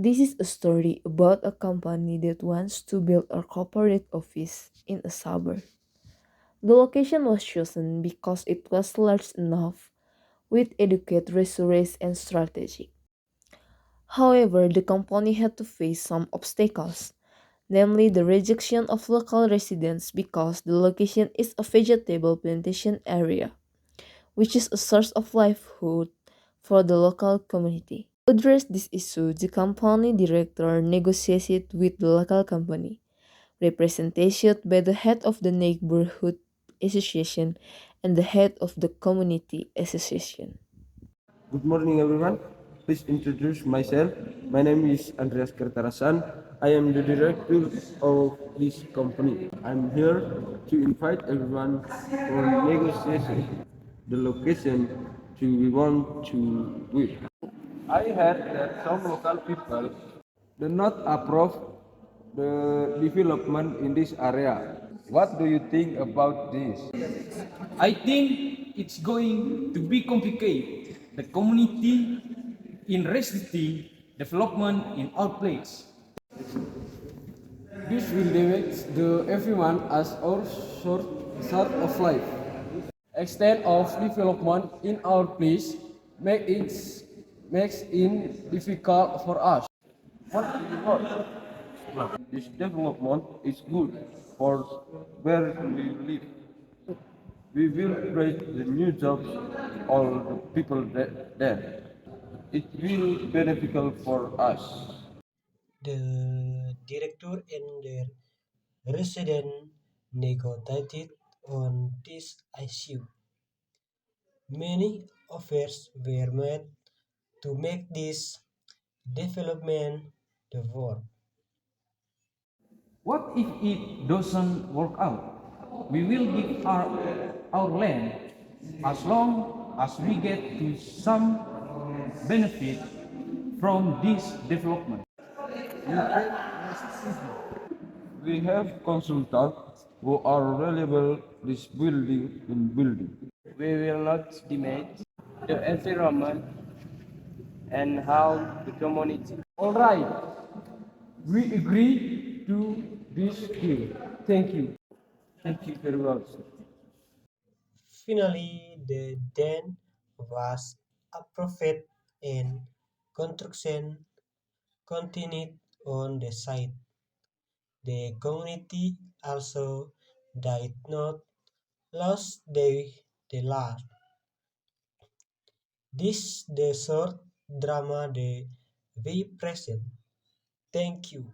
This is a story about a company that wants to build a corporate office in a suburb. The location was chosen because it was large enough with adequate resources and strategic. However, the company had to face some obstacles, namely the rejection of local residents because the location is a vegetable plantation area, which is a source of livelihood for the local community. To address this issue, the company director negotiated with the local company, represented by the head of the neighborhood association and the head of the community association. Good morning, everyone. Please introduce myself. My name is Andreas Kertarasan. I am the director of this company. I'm here to invite everyone for negotiation. The location we want to build. I heard that some local people do not approve the development in this area. What do you think about this? I think it's going to be complicated. The community in resisting development in our place. This will damage the everyone as our sort of life. Extent of development in our place makes it difficult for us. What do you want? This development is good for where we live. We will create the new jobs, all the people there. It will be beneficial for us. The director and their resident negotiated on this issue. Many offers were made to make this development the work. What if it doesn't work out? We will give our land as long as we get to some benefit from this development. We have consultants who are reliable this building in building. We will not damage the environment and harm the community. All right, we agree to this deal. Thank you. Thank you very much. Finally, the den was approved and construction continued on the site. The community also did not lose the land. This the short drama the we present. Thank you.